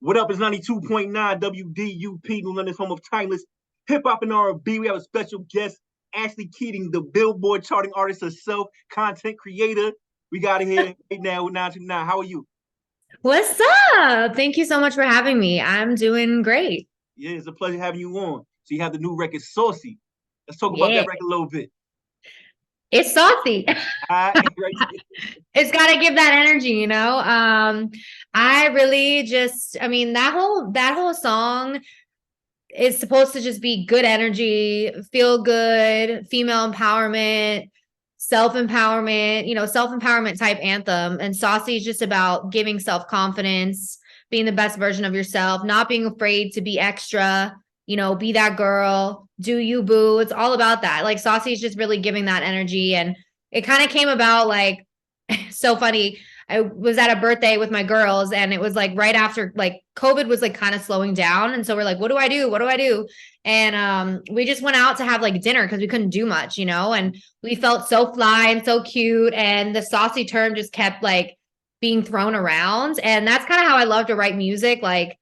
What up? It's 92.9 WDUP, New London's home of timeless hip hop and R&B. We have a special guest, Ashlee Keating, the Billboard charting artist herself, content creator. We got it here right now with 929. How are you? What's up? Thank you so much for having me. I'm doing great. Yeah, it's a pleasure having you on. So you have the new record, Saucy. Let's talk about Yeah, that record a little bit. it's saucy. All right, right It's got to give that energy, I really just, I mean, that whole song is supposed to just be good energy, feel good, female empowerment, self-empowerment, self-empowerment type anthem. And Saucy is just about giving self-confidence, being the best version of yourself, not being afraid to be extra, be that girl, do you boo. It's all about that. Like Saucy is just really giving that energy. And it kind of came about like so funny. I was at a birthday with my girls and it was like right after like COVID was like kind of slowing down. And so we're like, what do I do? What do I do? And we just went out to have like dinner because we couldn't do much, and we felt so fly and so cute. And the saucy term just kept like being thrown around. And that's kind of how I love to write music. Like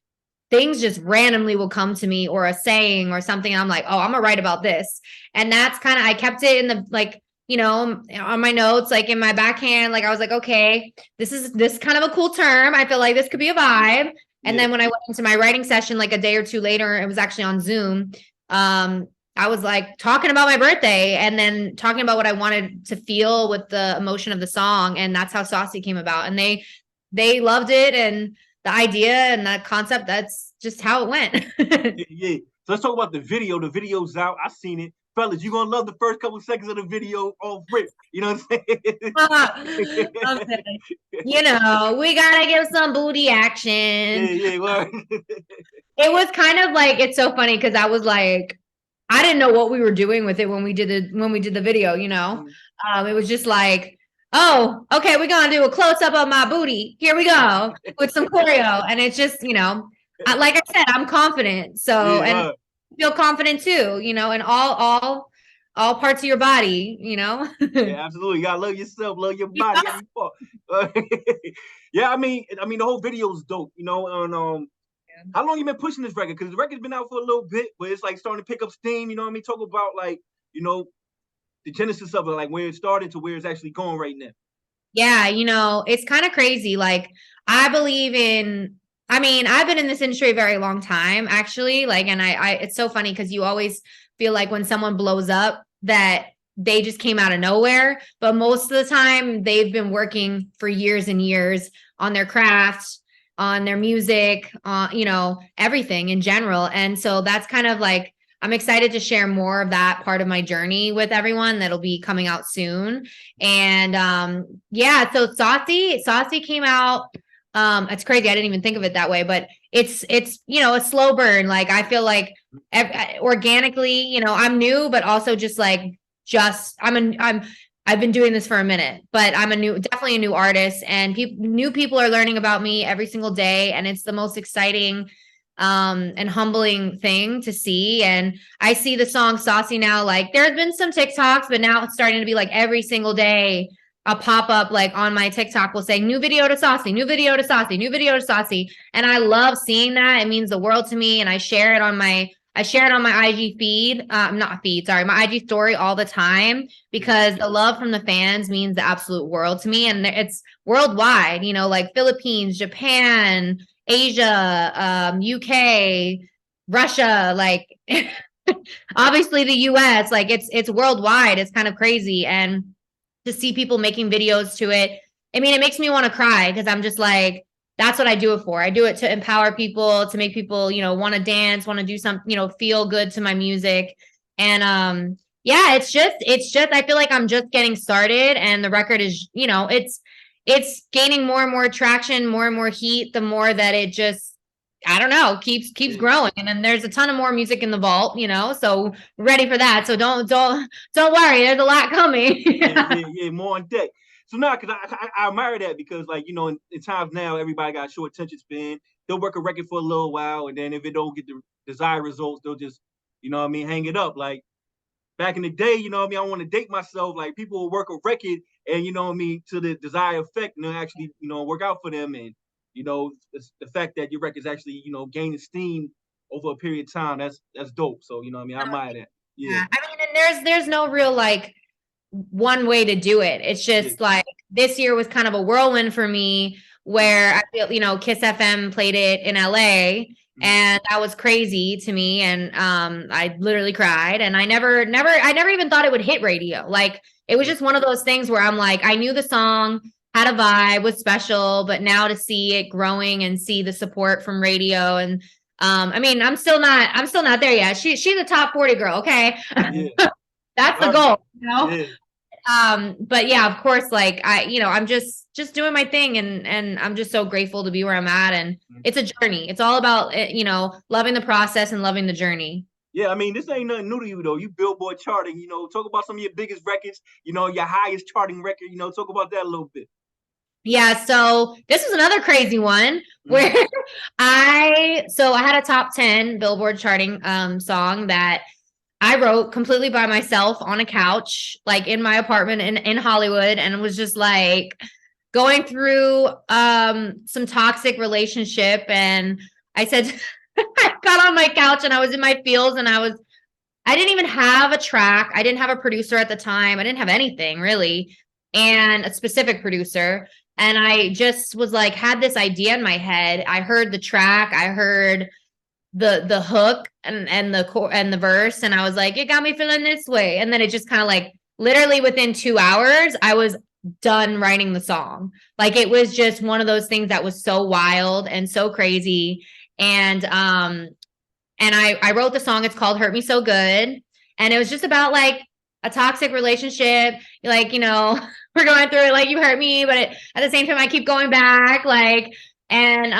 things just randomly will come to me or a saying or something. I'm like, oh, I'm gonna write about this. And that's kind of, I kept it in the like, on my notes, like in my backhand, like I was like, okay, this kind of a cool term. I feel like this could be a vibe. And Yeah. then when I went into my writing session, like a day or two later, it was actually on Zoom. I was like talking about my birthday and then talking about what I wanted to feel with the emotion of the song. And that's how Saucy came about. And they loved it. And the idea and the concept, that's just how it went. Yeah. So let's talk about the video. The video's out. I seen it. Fellas, you're gonna love the first couple seconds of the video off rip. You know what I'm Okay. saying? We gotta give some booty action. Yeah, yeah, well, It was kind of like, it's so funny because I was like, I didn't know what we were doing with it when we did the video. It was just like, oh, okay, we're gonna do a close up of my booty. Here we go with some choreo, and it's just, like I said, I'm confident, so yeah, and feel confident too, in all parts of your body. yeah, absolutely. You gotta love yourself, love your body every part. Yeah, I mean, the whole video is dope. And how long you been pushing this record? Because the record's been out for a little bit, but it's like starting to pick up steam. You know what I mean? Talk about like you know the genesis of it, like where it started to where it's actually going right now. Yeah, it's kind of crazy. Like, I mean, I've been in this industry a very long time, actually. Like, and it's so funny because you always feel like when someone blows up that they just came out of nowhere. But most of the time, they've been working for years and years on their craft, on their music, on, everything in general. And so that's kind of like, I'm excited to share more of that part of my journey with everyone that'll be coming out soon. And yeah, so Saucy came out. It's crazy. I didn't even think of it that way, but it's a slow burn. Like I feel like organically, I'm new, but also just like I've been doing this for a minute, but I'm definitely a new artist, and new people are learning about me every single day, and it's the most exciting and humbling thing to see. And I see the song Saucy now, like there's been some TikToks, but now it's starting to be like every single day a pop-up like on my TikTok will say new video to Saucy, new video to Saucy, new video to Saucy. And I love seeing that. It means the world to me. And I share it on my IG feed, not feed, sorry, my IG story all the time, because the love from the fans means the absolute world to me. And it's worldwide, like Philippines, Japan, Asia, UK, Russia, like obviously the US, like it's worldwide. It's kind of crazy. And to see people making videos to it, I mean, it makes me want to cry because I'm just like, that's what I do it for. I do it to empower people, to make people, want to dance, want to do something, feel good to my music. And yeah, it's just I feel like I'm just getting started, and the record is, it's gaining more and more traction, more and more heat, the more that it just, I don't know, keeps Yeah, growing. And then there's a ton of more music in the vault, so ready for that. So don't worry, there's a lot coming. yeah, more on deck. So now, because I admire that because, like, in times now, everybody got a short attention span. They'll work a record for a little while, and then if it don't get the desired results, they'll just, hang it up. Like, back in the day, I want to date myself. Like, people will work a record and, to the desired effect and they'll actually, work out for them. And you know, the fact that your record's actually, you know, gaining steam over a period of time, that's dope. So, you know what I mean? I admire that. Yeah. I mean, and there's no real like one way to do it. It's just like this year was kind of a whirlwind for me where I feel, you know, Kiss FM played it in LA and that was crazy to me. And I literally cried and I never even thought it would hit radio. Like it was just one of those things where I'm like, I knew the song had a vibe, was special, but now to see it growing and see the support from radio and I mean, I'm still not there yet. She's a top 40 girl, okay? Yeah. That's the goal, you know? Yeah. But yeah, of course, like I'm just doing my thing and I'm just so grateful to be where I'm at. And it's a journey. It's all about, loving the process and loving the journey. Yeah, I mean, this ain't nothing new to you, though. You Billboard charting, you know, talk about some of your biggest records, you know, your highest charting record, you know, talk about that a little bit. Yeah, so this was another crazy one where I had a top 10 Billboard charting song that I wrote completely by myself on a couch, like in my apartment in Hollywood, and it was just like going through some toxic relationship. And I said, I got on my couch and I was in my feels and I didn't even have a track. I didn't have a producer at the time. I didn't have anything really, and a specific producer. And I just was like, had this idea in my head. I heard the track, I heard the hook and the verse, and I was like, it got me feeling this way. And then it just kind of like literally within 2 hours, I was done writing the song. Like it was just one of those things that was so wild and so crazy. And I wrote the song. It's called Hurt Me So Good. And it was just about like a toxic relationship. Like, you know, we're going through it, like you hurt me, but at the same time, I keep going back. Like, and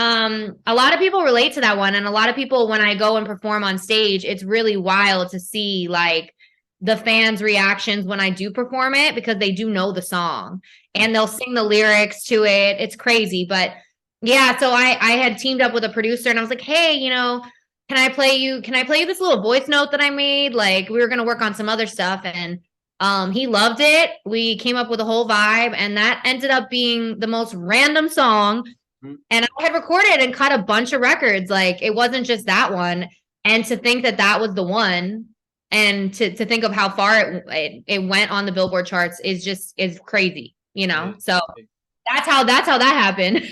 a lot of people relate to that one. And a lot of people, when I go and perform on stage, it's really wild to see like the fans' reactions when I do perform it, because they do know the song and they'll sing the lyrics to it. It's crazy. But yeah, so I had teamed up with a producer and I was like, hey, you know, can I play you this little voice note that I made? Like we were going to work on some other stuff. And he loved it. We came up with a whole vibe, and that ended up being the most random song. And I had recorded and cut a bunch of records. Like it wasn't just that one. And to think that was the one, and to think of how far it went on the Billboard charts is crazy, you know? So that's how that happened.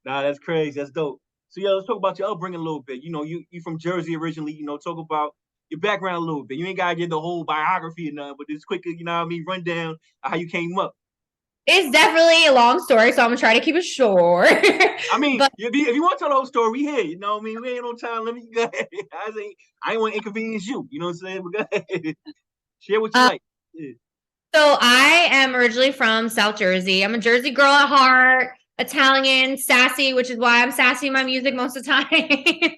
Nah, that's crazy. That's dope. So yeah, let's talk about your upbringing a little bit. You know, you from Jersey originally, you know, talk about your background a little bit. You ain't gotta get the whole biography or nothing, but just quickly, you know what I mean, run down how you came up. It's definitely a long story, so I'm gonna try to keep it short. I mean, but if you want to tell the whole story, we here. You know what I mean? We ain't no time. Let me go ahead. I ain't want to inconvenience you. You know what I'm saying? But go ahead. Share what you like. Yeah. So I am originally from South Jersey. I'm a Jersey girl at heart. Italian, sassy, which is why I'm sassy in my music most of the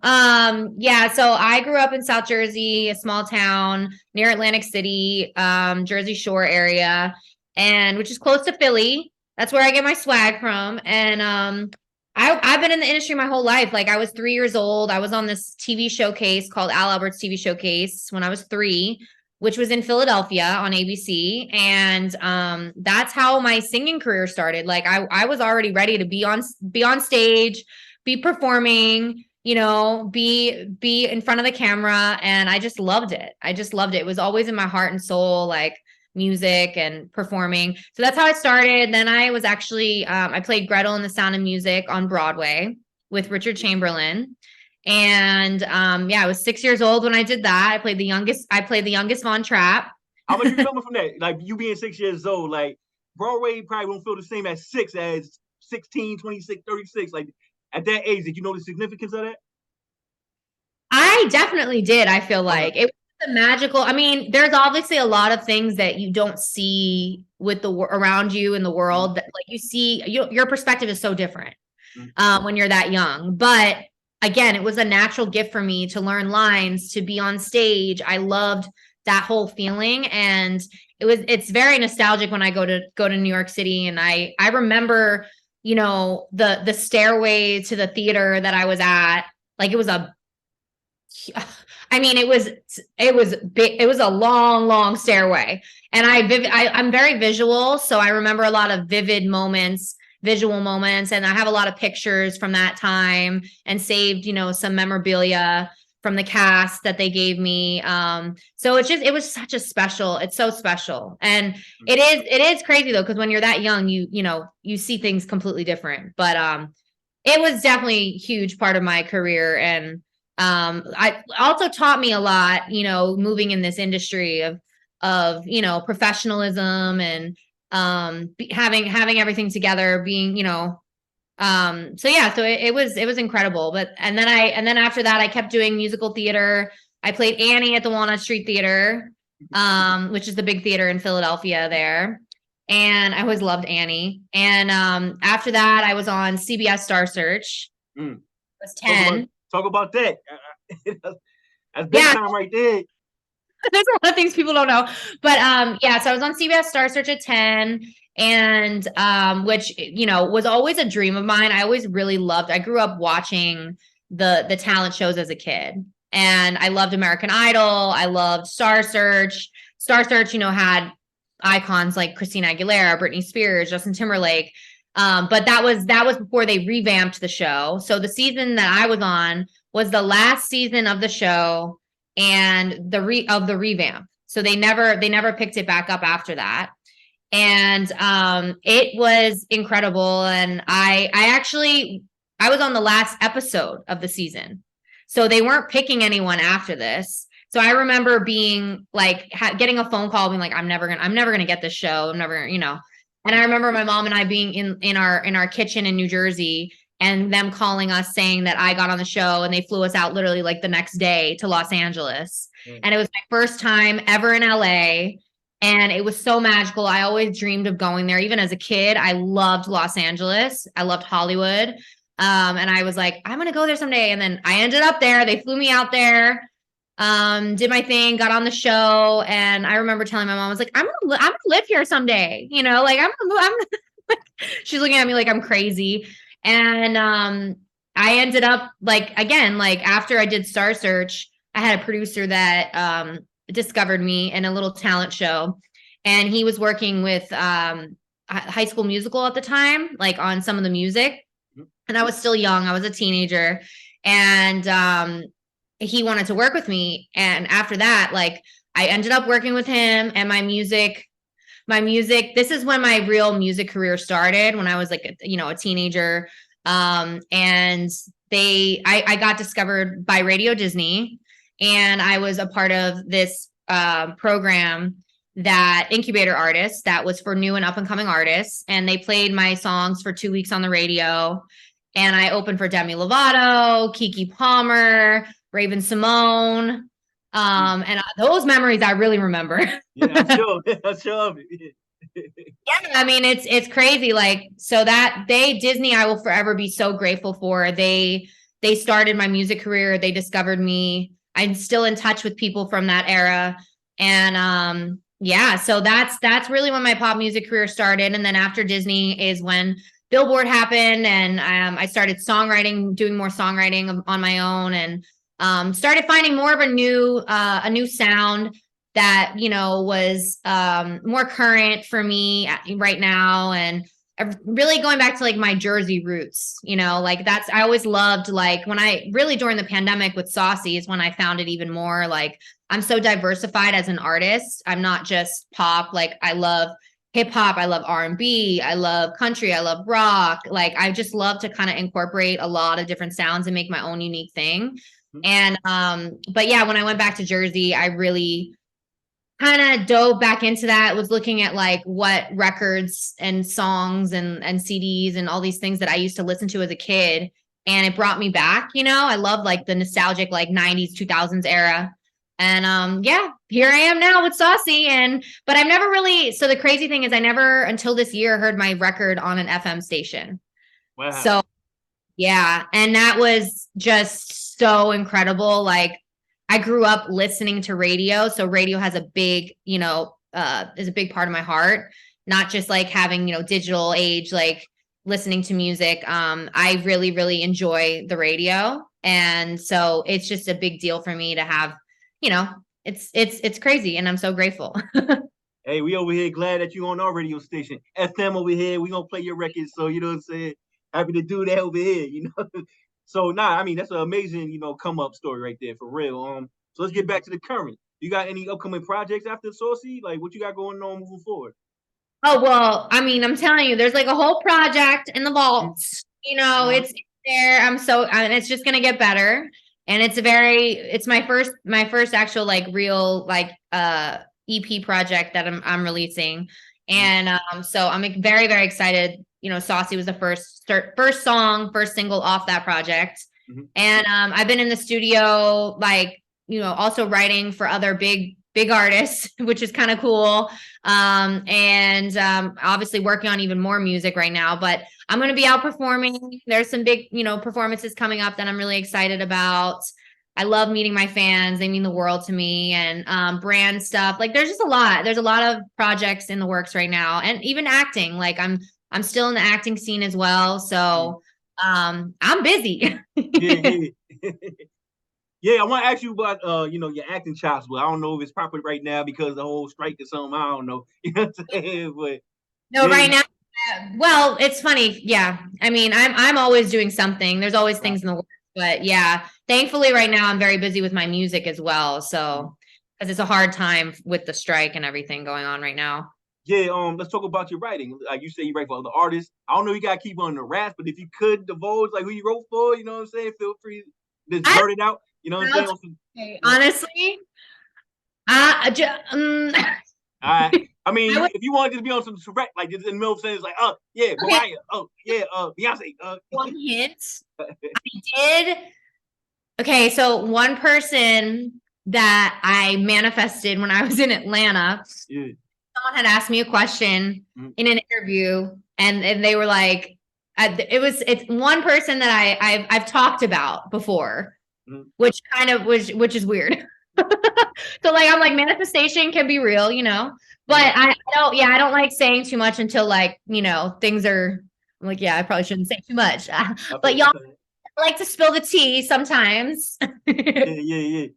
time. Yeah, so I grew up in South Jersey, a small town near Atlantic City, Jersey Shore area, and which is close to Philly. That's where I get my swag from. And I've been in the industry my whole life. Like I was 3 years old. I was on this TV showcase called Al Albert's TV Showcase when I was 3, which was in Philadelphia on ABC. And that's how my singing career started. Like I was already ready to be on stage, be performing, you know, be in front of the camera. And I just loved it. It was always in my heart and soul, like music and performing. So that's how I started. Then I was actually, I played Gretel in The Sound of Music on Broadway with Richard Chamberlain. And yeah, I was 6 years old when I did that. I played the youngest Von Trapp. How much you coming from that? Like you being 6 years old, like Broadway probably won't feel the same at 6 as 16, 26, 36. Like at that age, did you know the significance of that? I definitely did. I feel like it was a magical. I mean, there's obviously a lot of things that you don't see with the around you in the world that like you see, your perspective is so different when you're that young. But again, it was a natural gift for me to learn lines, to be on stage. I loved that whole feeling. And it's very nostalgic when I go to New York City. And I remember, you know, the stairway to the theater that I was at, like it was big. It was a long stairway. And I'm very visual. So I remember a lot of vivid moments visual moments. And I have a lot of pictures from that time and saved, some memorabilia from the cast that they gave me. So it was such a special, it's so special. And it is crazy though, because when you're that young, you see things completely different. But it was definitely a huge part of my career. And I also taught me a lot, moving in this industry of professionalism and having everything together, being, so it was incredible. But and then after that, I kept doing musical theater. I played Annie at the Walnut Street Theater, which is the big theater in Philadelphia there. And I always loved Annie. And after that, I was on CBS Star Search. I was 10. Talk about that. That's big time right there. There's a lot of things people don't know. But so I was on CBS Star Search at 10. And which, was always a dream of mine. I always really loved, I grew up watching the talent shows as a kid. And I loved American Idol. I loved Star Search. Star Search, had icons like Christina Aguilera, Britney Spears, Justin Timberlake. But that was before they revamped the show. So the season that I was on was the last season of the show and the revamp. So they never picked it back up after that. And it was incredible. And I was on the last episode of the season. So they weren't picking anyone after this. So I remember being like getting a phone call being like, I'm never gonna get this show. I'm never gonna, And I remember my mom and I being in our kitchen in New Jersey and them calling us saying that I got on the show, and they flew us out literally like the next day to Los Angeles. And it was my first time ever in LA. And it was so magical. I always dreamed of going there. Even as a kid, I loved Los Angeles. I loved Hollywood. And I was like, I'm going to go there someday. And then I ended up there. They flew me out there, did my thing, got on the show. And I remember telling my mom, I was like, I'm going to live here someday. She's looking at me like I'm crazy. And I ended up after I did Star Search, I had a producer that discovered me in a little talent show, and he was working with High School Musical at the time, like on some of the music. And I was still young. I was a teenager, and he wanted to work with me. And after that, I ended up working with him, and my music, this is when my real music career started, when I was a teenager. And I got discovered by Radio Disney. And I was a part of this program, that incubator artists, that was for new and up and coming artists. And they played my songs for 2 weeks on the radio. And I opened for Demi Lovato, Kiki Palmer, Raven Simone. And those memories I really remember. Yeah, I'm sure. Yeah, I mean, it's crazy. So that Disney, I will forever be so grateful for. They started my music career. They discovered me. I'm still in touch with people from that era. And so that's really when my pop music career started. And then after Disney is when Billboard happened, and I started doing more songwriting on my own, and started finding more of a new sound that, was more current for me right now. And really going back to my Jersey roots, I always loved, during the pandemic with Saucy is when I found it even more. I'm so diversified as an artist. I'm not just pop. I love hip hop. I love R&B. I love country. I love rock. I just love to kind of incorporate a lot of different sounds and make my own unique thing. And, but yeah, when I went back to Jersey, I really kind of dove back into that, was looking at what records and songs and CDs and all these things that I used to listen to as a kid. And it brought me back, I love the nostalgic 90s, 2000s era. And here I am now with Saucy. But I've never really, so the crazy thing is I never until this year heard my record on an FM station. Wow. So yeah. And that was just so incredible. I grew up listening to radio. So radio has a big, is a big part of my heart, not just having, digital age, listening to music. I really, really enjoy the radio. And so it's just a big deal for me to have, it's crazy. And I'm so grateful. Hey, we over here glad that you on our radio station. FM over here, we gonna play your records. So you know what I'm saying? Happy to do that over here, you know. So I mean that's an amazing, come up story right there for real. So let's get back to the current. You got any upcoming projects after Saucy? Like what you got going on moving forward? Oh, well, I mean, I'm telling you, there's like a whole project in the vaults. It's there. And it's just gonna get better. And it's my first actual like real like EP project that I'm releasing. And so I'm very, very excited. Saucy was the first song, first single off that project. And I've been in the studio, like, also writing for other big artists, which is kind of cool. And obviously working on even more music right now, but I'm going to be out performing. There's some big, performances coming up that I'm really excited about. I love meeting my fans. They mean the world to me, and brand stuff. Like there's a lot of projects in the works right now, and even acting. Like I'm still in the acting scene as well. So I'm busy. Yeah. Yeah, I want to ask you about your acting chops, but I don't know if it's proper right now because the whole strike or something. I don't know. You know what I'm saying? But no, right now, well, it's funny. Yeah, I mean, I'm always doing something. There's always things in the works, but yeah, thankfully, right now I'm very busy with my music as well. So because it's a hard time with the strike and everything going on right now. Yeah, let's talk about your writing. Like you say, you write for other artists. I don't know, you gotta keep on the rap, but if you could divulge like who you wrote for, you know what I'm saying? Feel free to just blurt it out. You know what I'm saying? Honestly, all right. I mean, if you wanted to be on some direct, like just in the middle of saying, it's like, yeah, Mariah, Beyonce. One hint. I did. Okay, so one person that I manifested when I was in Atlanta, someone had asked me a question in an interview, and they were like, it's one person that I've talked about before, which is weird. So like I'm like manifestation can be real, but I don't like saying too much until like things are. I'm like, yeah, I probably shouldn't say too much, but y'all like to spill the tea sometimes. Yeah.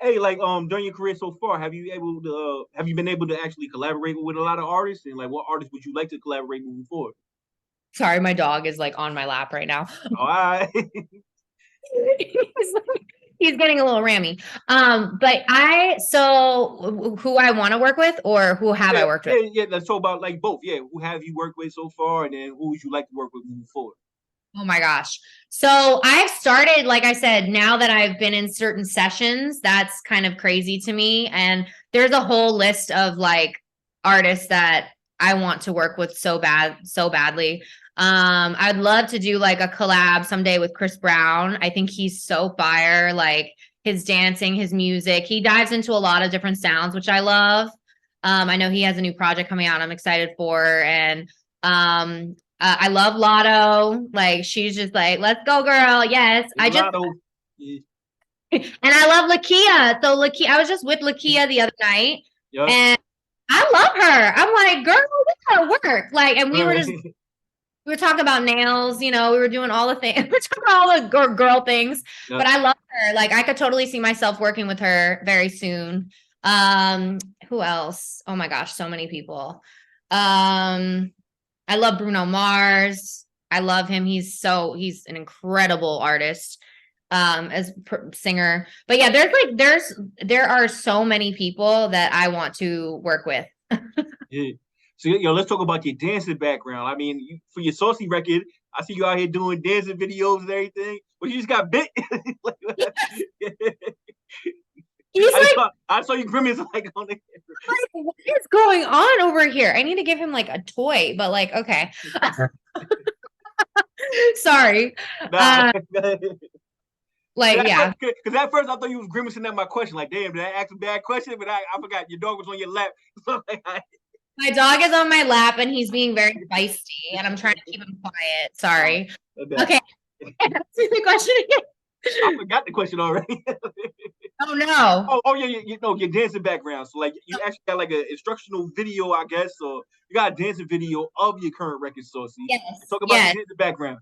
Hey, like during your career so far, have you been able to actually collaborate with a lot of artists, and like what artists would you like to collaborate moving forward? Sorry, my dog is like on my lap right now. All right. He's getting a little rammy. But who I want to work with, or who have I worked with? Yeah. Let's talk about like both. Yeah, who have you worked with so far, and then who would you like to work with moving forward? Oh my gosh. So I've started, like I said, now that I've been in certain sessions, that's kind of crazy to me. And there's a whole list of like artists that I want to work with so badly. I'd love to do like a collab someday with Chris Brown. I think he's so fire, like his dancing, his music. He dives into a lot of different sounds, which I love. I know he has a new project coming out I'm excited for. And I love Lotto. Like she's just like, let's go, girl. Yes. And I love Lakia. So I was just with Lakia the other night. Yep. And I love her. I'm like, girl, we gotta work. Like, and we were talking about nails, we were doing all the things. We're talking about all the girl things. Yep. But I love her. Like I could totally see myself working with her very soon. Who else? Oh my gosh, so many people. I love Bruno Mars. I love him. He's an incredible artist, as singer. But yeah, there are so many people that I want to work with. Yeah. So let's talk about your dancing background. I mean, for your Saucy record, I see you out here doing dancing videos and everything. But you just got bit. I saw you grimace like on the like, what is going on over here? I need to give him like a toy, but like, okay. Sorry. Nah. Like, yeah. Because at first I thought you was grimacing at my question. Like, damn, did I ask a bad question? But I forgot your dog was on your lap. So my dog is on my lap and he's being very feisty, and I'm trying to keep him quiet. Sorry. Okay. Ask the question again. I forgot the question already. Oh no. Oh yeah, your dancing background. So like you actually got like an instructional video, I guess, or you got a dancing video of your current record, Saucy. Yes. Talk about the dancing background.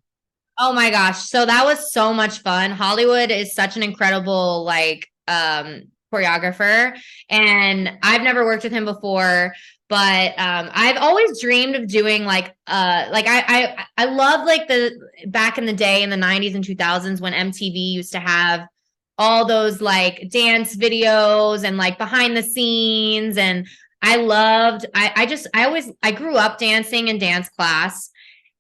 Oh my gosh. So that was so much fun. Hollywood is such an incredible like choreographer, and I've never worked with him before. But I've always dreamed of doing like I love like the back in the day in the 90s and 2000s when MTV used to have all those like dance videos and like behind the scenes. And I grew up dancing in dance class.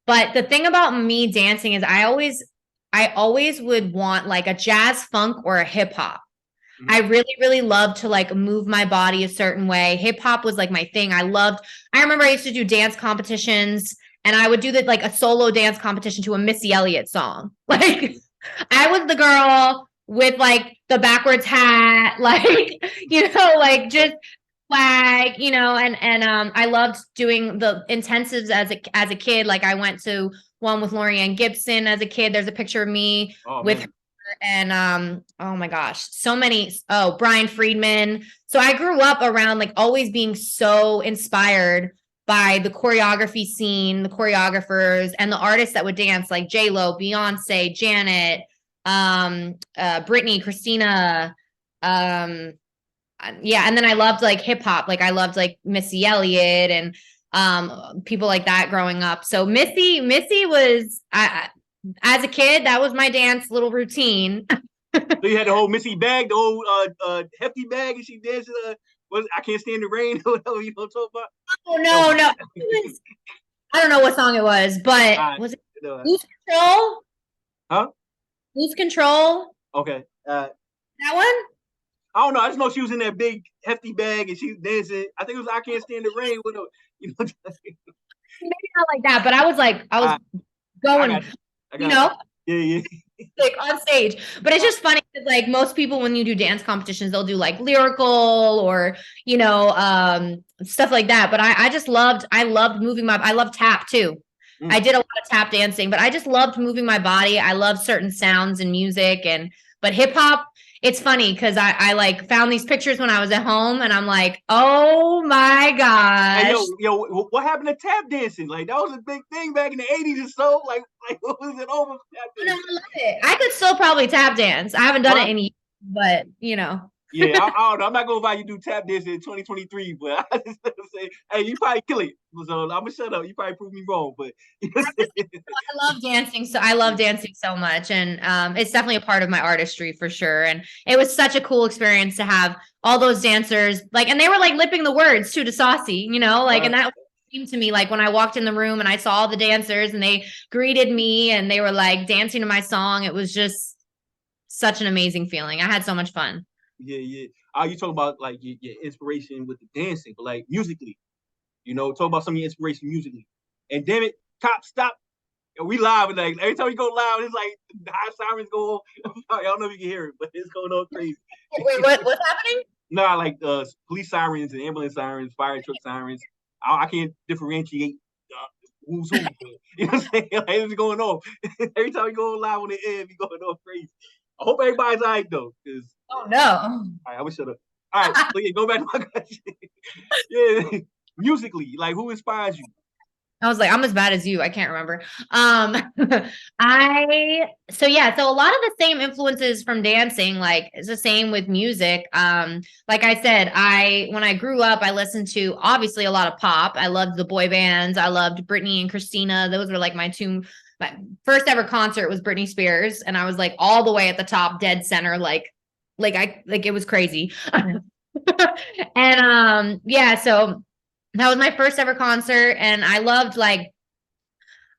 But the thing about me dancing is I always would want like a jazz funk or a hip hop. Mhm. I really, really loved to like move my body a certain way. Hip hop was like my thing. I remember I used to do dance competitions and I would do like a solo dance competition to a Missy Elliott song. Like I was the girl with like the backwards hat, like, like just flag, and I loved doing the intensives as a kid. Like I went to one with Lorianne Gibson as a kid. There's a picture of me with her and oh my gosh, so many. Oh, Brian Friedman. So I grew up around like always being so inspired by the choreography scene, the choreographers, and the artists that would dance, like J-Lo, Beyonce, Janet, Britney, Christina, yeah, and then I loved like hip hop, like I loved like Missy Elliott and people like that growing up. So Missy was as a kid, that was my dance little routine. So you had the whole Missy bag, the whole hefty bag, and she danced. I Can't Stand the Rain, or whatever you talk about. Oh no, I don't know what song it was, but was it Lose Control? Huh? Lose Control. Okay. That one? I don't know. I just know she was in that big hefty bag and she was dancing. I think it was I Can't Stand the Rain with her. Maybe not like that, but I was going, Yeah. Like on stage. But it's just funny because like most people when you do dance competitions, they'll do like lyrical or stuff like that. But I loved moving I love tap too. I did a lot of tap dancing, but I just loved moving my body. I love certain sounds and music but hip hop, it's funny because I like found these pictures when I was at home and I'm like, oh my gosh. Hey, yo, what happened to tap dancing? Like that was a big thing back in the 80s or so. Like what was it over? No, I love it. I could still probably tap dance. I haven't done it in years, but Yeah, I don't know. I'm not gonna buy you do tap dancing in 2023, but I just say, hey, you probably kill it. So I'm gonna shut up. You probably prove me wrong, but I love dancing. So I love dancing so much, and it's definitely a part of my artistry for sure. And it was such a cool experience to have all those dancers and they were like lipping the words too to Saucy, and that seemed to me like when I walked in the room and I saw all the dancers and they greeted me and they were like dancing to my song. It was just such an amazing feeling. I had so much fun. Yeah. You talk about like your inspiration with the dancing, but like musically, talk about some of your inspiration musically. And damn it, cop, stop. We live and like every time we go live, it's like the high sirens go off. I don't know if you can hear it, but it's going on crazy. Wait, what's happening? Nah, like police sirens and ambulance sirens, fire truck sirens. I can't differentiate who's who. You know what I'm saying? Like, it's going off. Every time we go live on the air, we going off crazy. I hope everybody's all right though, because no. All right, I'm gonna shut up. All right, so yeah, go back to my question. Yeah, musically, like who inspires you? I was like, I'm as bad as you. I can't remember. So a lot of the same influences from dancing, like it's the same with music. Like I said, when I grew up, I listened to obviously a lot of pop. I loved the boy bands. I loved Britney and Christina. Those were like my first ever concert was Britney Spears. And I was like all the way at the top, dead center, like it was crazy. And so that was my first ever concert, and I loved like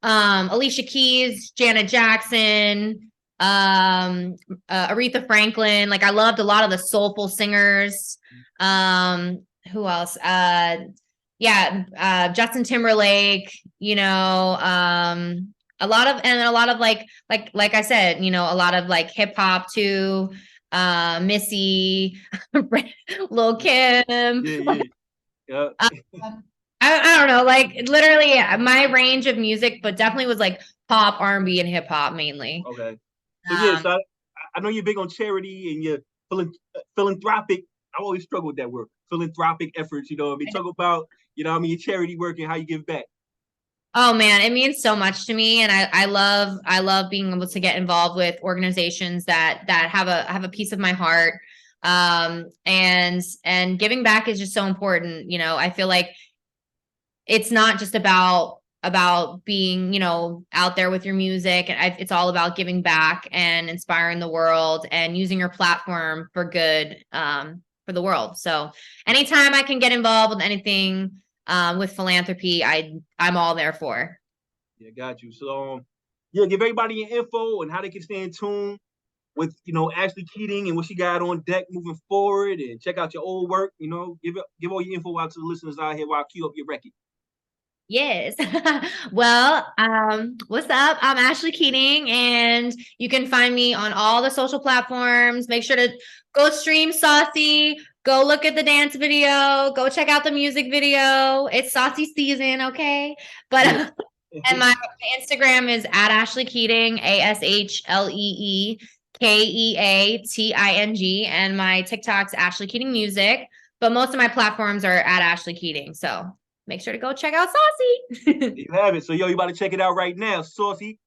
Alicia Keys, Janet Jackson, Aretha Franklin. Like I loved a lot of the soulful singers. Who else? Justin Timberlake. A lot of like I said, a lot of like hip hop too. Missy, Lil Kim. Yeah. I don't know, like literally my range of music, but definitely was like pop, R&B, and hip hop mainly. Okay. So I know you're big on charity and you're philanthropic. I always struggle with that word, philanthropic efforts. Talk about your charity work and how you give back. Oh man, it means so much to me, and I love being able to get involved with organizations that have a piece of my heart. And giving back is just so important. I feel like it's not just about being, you know, out there with your music. And it's all about giving back and inspiring the world and using your platform for good, for the world. So anytime I can get involved with anything with philanthropy, I'm all there for. Yeah, got you. So yeah, give everybody your info and how they can stay in tune with, you know, Ashlee Keating and what she got on deck moving forward, and check out your old work. You know, give all your info out to the listeners out here while I queue up your record. Yes. Well, what's up? I'm Ashlee Keating, and you can find me on all the social platforms. Make sure to go stream Saucy. Go look at the dance video. Go check out the music video. It's Saucy season, okay? But and my Instagram is at Ashlee Keating, ASHLEEKEATING, and my TikTok's Ashlee Keating Music. But most of my platforms are at Ashlee Keating. So make sure to go check out Saucy. You have it. So yo, you about to check it out right now. Saucy,